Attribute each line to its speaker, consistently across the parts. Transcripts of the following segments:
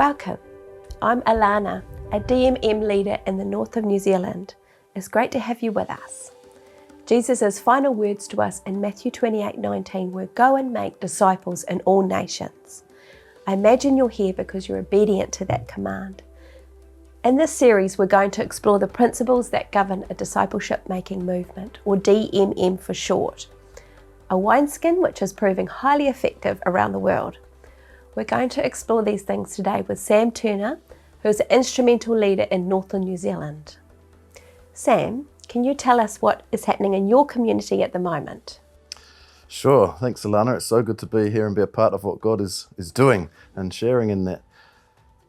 Speaker 1: Welcome. I'm Alana, a DMM leader in the north of New Zealand. It's great to have you with us. Jesus' final words to us in Matthew 28:19 were, "Go and make disciples in all nations." I imagine you're here because you're obedient to that command. In this series, we're going to explore the principles that govern a discipleship-making movement, or DMM for short, a wineskin which is proving highly effective around the world. We're going to explore these things today with Sam Turner, who's an instrumental leader in northern New Zealand. Sam, can you tell us what is happening in your community at the moment?
Speaker 2: Sure. Thanks, Alana. It's so good to be here and be a part of what God is doing and sharing in that.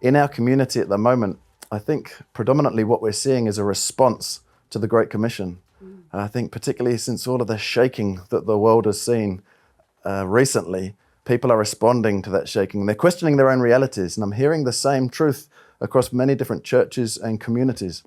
Speaker 2: In our community at the moment, I think predominantly what we're seeing is a response to the Great Commission. I think particularly since all of the shaking that the world has seen recently, people are responding to that shaking. They're questioning their own realities, and I'm hearing the same truth across many different churches and communities.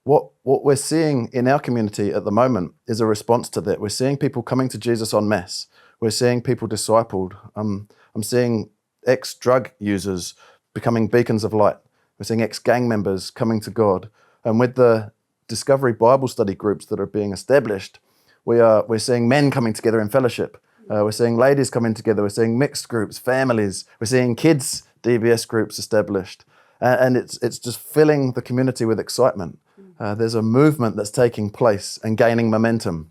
Speaker 2: What we're seeing in our community at the moment is a response to that. We're seeing people coming to Jesus en masse. We're seeing people discipled. I'm seeing ex-drug users becoming beacons of light. We're seeing ex-gang members coming to God. And with the Discovery Bible study groups that are being established, we're seeing men coming together in fellowship. We're seeing ladies coming together. We're seeing mixed groups, families. We're seeing kids' DBS groups established. And it's just filling the community with excitement. There's a movement that's taking place and gaining momentum.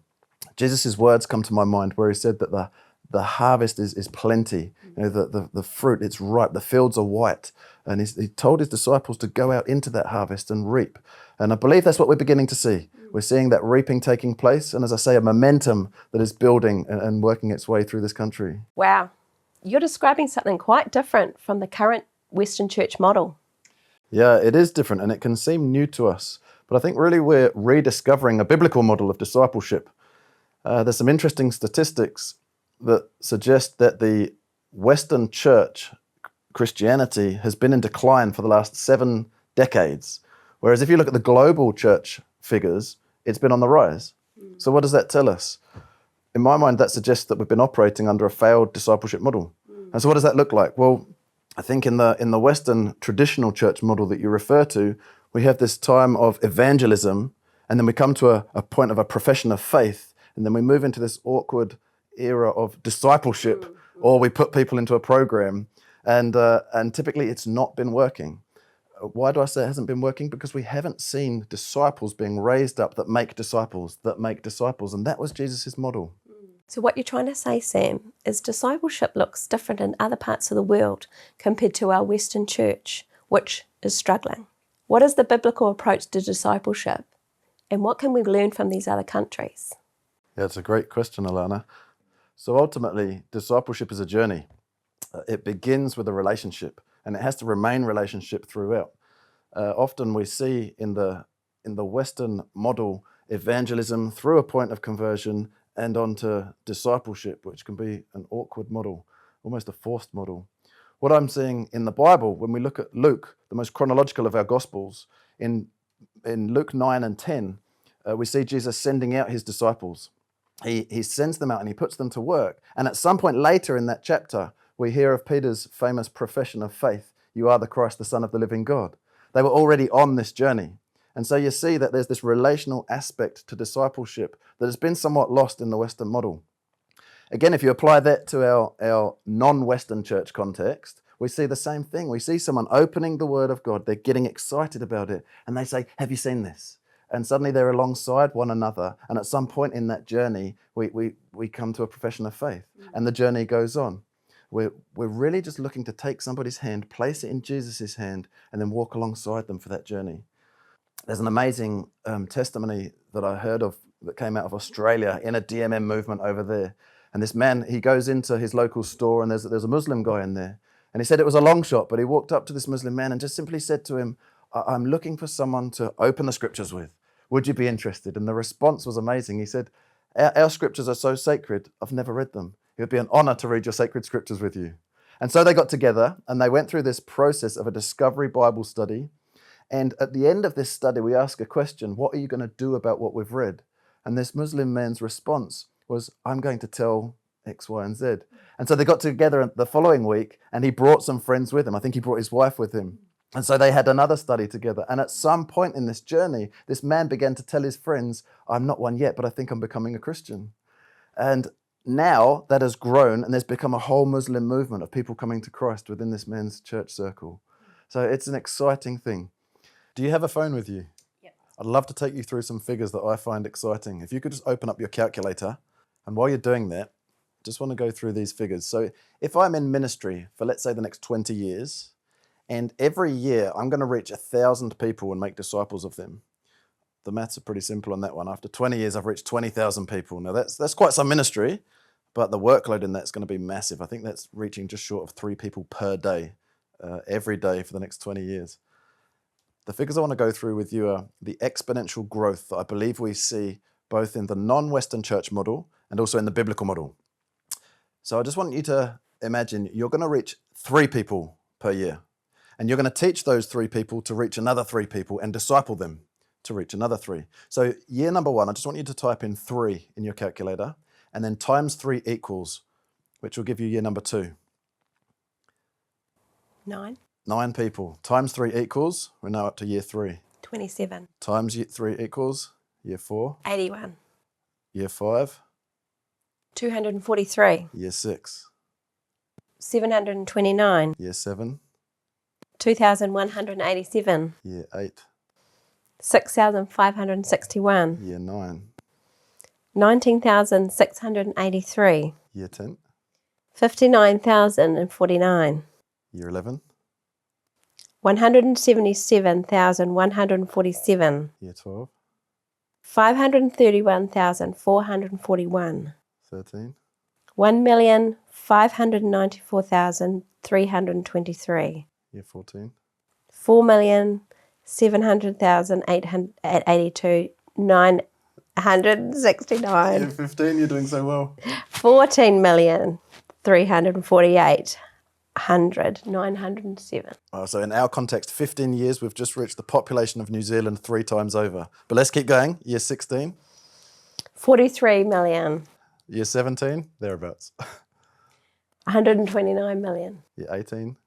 Speaker 2: Jesus' words come to my mind where he said that the harvest is plenty. You know, the fruit, it's ripe. The fields are white. And he told his disciples to go out into that harvest and reap. And I believe that's what we're beginning to see. We're seeing that reaping taking place. And as I say, a momentum that is building and working its way through this country.
Speaker 1: Wow, you're describing something quite different from the current Western church model.
Speaker 2: Yeah, it is different and it can seem new to us. But I think really we're rediscovering a biblical model of discipleship. There's some interesting statistics that suggest that the Western church, Christianity, has been in decline for the last 7 decades. Whereas if you look at the global church figures, it's been on the rise. So what does that tell us? In my mind, that suggests that we've been operating under a failed discipleship model. And so what does that look like? Well, I think in the Western traditional church model that you refer to, we have this time of evangelism, and then we come to a point of a profession of faith, and then we move into this awkward era of discipleship, or we put people into a program, and typically it's not been working. Why do I say it hasn't been working? Because we haven't seen disciples being raised up that make disciples, and that was Jesus' model.
Speaker 1: So what you're trying to say, Sam, is discipleship looks different in other parts of the world compared to our Western church, which is struggling. What is the biblical approach to discipleship, and what can we learn from these other countries?
Speaker 2: Yeah, it's a great question, Alana. So ultimately, discipleship is a journey. It begins with a relationship, and it has to remain relationship throughout. Often we see in the Western model evangelism through a point of conversion and onto discipleship, which can be an awkward model, almost a forced model. What I'm seeing in the Bible, when we look at Luke, the most chronological of our Gospels, in Luke 9 and 10, we see Jesus sending out his disciples. He sends them out and he puts them to work. And at some point later in that chapter, we hear of Peter's famous profession of faith, "You are the Christ, the Son of the living God." They were already on this journey. And so you see that there's this relational aspect to discipleship that has been somewhat lost in the Western model. Again, if you apply that to our non-Western church context, we see the same thing. We see someone opening the Word of God, they're getting excited about it, and they say, "Have you seen this?" And suddenly they're alongside one another, and at some point in that journey, we come to a profession of faith, and the journey goes on. We're really just looking to take somebody's hand, place it in Jesus' hand, and then walk alongside them for that journey. There's an amazing testimony that I heard of that came out of Australia in a DMM movement over there. And this man, he goes into his local store and there's a Muslim guy in there. And he said it was a long shot, but he walked up to this Muslim man and just simply said to him, "I'm looking for someone to open the scriptures with. Would you be interested?" And the response was amazing. He said, our scriptures are so sacred, I've never read them. It would be an honor to read your sacred scriptures with you. And so they got together and they went through this process of a discovery Bible study. And at the end of this study, we ask a question: what are you going to do about what we've read? And this Muslim man's response was, "I'm going to tell X, Y, and Z. And so they got together the following week, and he brought some friends with him. I think he brought his wife with him. And so they had another study together. And at some point in this journey, this man began to tell his friends, I'm not one yet, but I think I'm becoming a Christian. And now that has grown, and there's become a whole Muslim movement of people coming to Christ within this man's church circle. So it's an exciting thing. Do you have a phone with you?
Speaker 1: Yep.
Speaker 2: I'd love to take you through some figures that I find exciting. If you could just open up your calculator, and while you're doing that, just want to go through these figures. So if I'm in ministry for, let's say, the next 20 years, and every year I'm going to reach 1,000 people and make disciples of them. The maths are pretty simple on that one. After 20 years, I've reached 20,000 people. Now that's quite some ministry, but the workload in that's going to be massive. I think that's reaching just short of 3 people per day, every day for the next 20 years. The figures I want to go through with you are the exponential growth that I believe we see both in the non-Western church model and also in the biblical model. So I just want you to imagine you're going to reach 3 people per year. And you're going to teach those 3 people to reach another 3 people and disciple them to reach another 3. So year number 1, I just want you to type in 3 in your calculator and then times 3 equals, which will give you year number 2.
Speaker 1: 9.
Speaker 2: 9 people. Times 3 equals, we're now up to year 3.
Speaker 1: 27.
Speaker 2: Times 3 equals, year 4.
Speaker 1: 81.
Speaker 2: Year 5.
Speaker 1: 243.
Speaker 2: Year 6.
Speaker 1: 729.
Speaker 2: Year 7.
Speaker 1: 2,187.
Speaker 2: Year 8.
Speaker 1: 6,561.
Speaker 2: Year 9.
Speaker 1: 19,683.
Speaker 2: Year 10.
Speaker 1: 59,049.
Speaker 2: Year 11.
Speaker 1: 177,147.
Speaker 2: Year 12.
Speaker 1: 531,441.
Speaker 2: 13.
Speaker 1: 1,594,323.
Speaker 2: Year 14.
Speaker 1: 4,700,882. 969.
Speaker 2: Year 15, you're doing so well.
Speaker 1: 14,348,907.
Speaker 2: So in our context, 15 years, we've just reached the population of New Zealand 3 times over. But let's keep going. Year 16.
Speaker 1: 43 million.
Speaker 2: Year 17, thereabouts.
Speaker 1: 129 million.
Speaker 2: Year 18.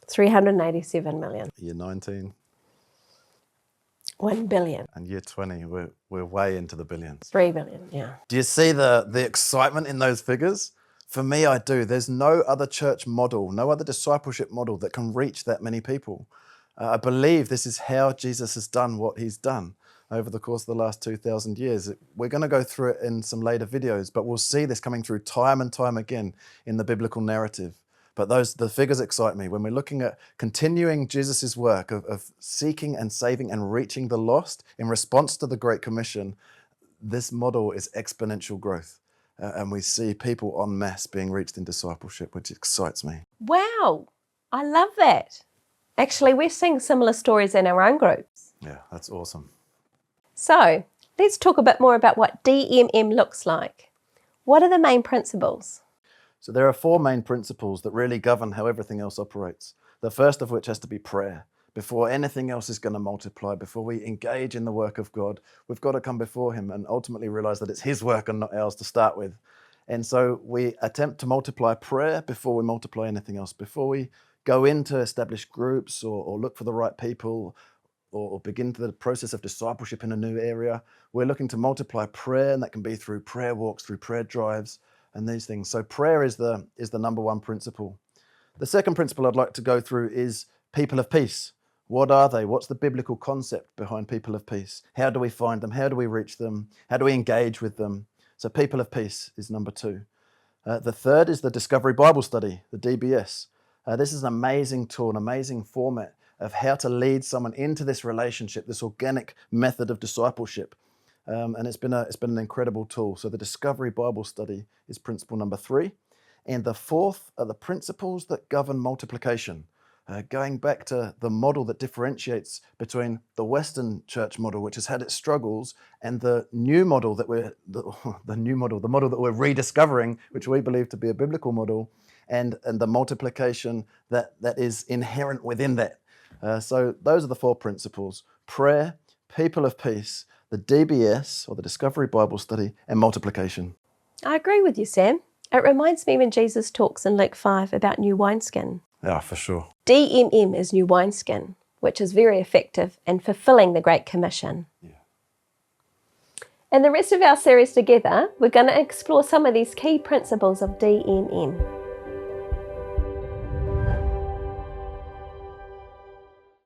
Speaker 1: 387 million.
Speaker 2: Year 19.
Speaker 1: 1 billion.
Speaker 2: And year 20, we're way into the billions.
Speaker 1: 3 billion, yeah.
Speaker 2: Do you see the excitement in those figures? For me, I do. There's no other church model, no other discipleship model that can reach that many people. I believe this is how Jesus has done what he's done over the course of the last 2,000 years. We're going to go through it in some later videos, but we'll see this coming through time and time again in the biblical narrative. But the figures excite me. When we're looking at continuing Jesus' work of seeking and saving and reaching the lost in response to the Great Commission, this model is exponential growth. And we see people en masse being reached in discipleship, which excites me.
Speaker 1: Wow, I love that. Actually, we're seeing similar stories in our own groups.
Speaker 2: Yeah, that's awesome.
Speaker 1: So let's talk a bit more about what DMM looks like. What are the main principles?
Speaker 2: So there are 4 main principles that really govern how everything else operates. The first of which has to be prayer. Before anything else is going to multiply, before we engage in the work of God, we've got to come before him and ultimately realize that it's his work and not ours to start with. And so we attempt to multiply prayer before we multiply anything else. Before we go into established groups or look for the right people or begin the process of discipleship in a new area, we're looking to multiply prayer, and that can be through prayer walks, through prayer drives, and these things. So prayer is the number 1 principle. The second principle I'd like to go through is people of peace. What are they? What's the biblical concept behind people of peace? How do we find them? How do we reach them? How do we engage with them? So people of peace is number 2. The third is the Discovery Bible Study, the DBS. This is an amazing tool, an amazing format of how to lead someone into this relationship, this organic method of discipleship. And it's been an incredible tool. So the Discovery Bible Study is principle number 3. And the fourth are the principles that govern multiplication. Going back to the model that differentiates between the Western church model, which has had its struggles, and the new model that the model that we're rediscovering, which we believe to be a biblical model, and the multiplication that is inherent within that. So those are the 4 principles: prayer, people of peace, the DBS, or the Discovery Bible Study, and multiplication.
Speaker 1: I agree with you, Sam. It reminds me when Jesus talks in Luke 5 about new wineskin.
Speaker 2: Yeah, for sure.
Speaker 1: DMM is new wineskin, which is very effective in fulfilling the Great Commission.
Speaker 2: Yeah.
Speaker 1: In the rest of our series together, we're going to explore some of these key principles of DMM.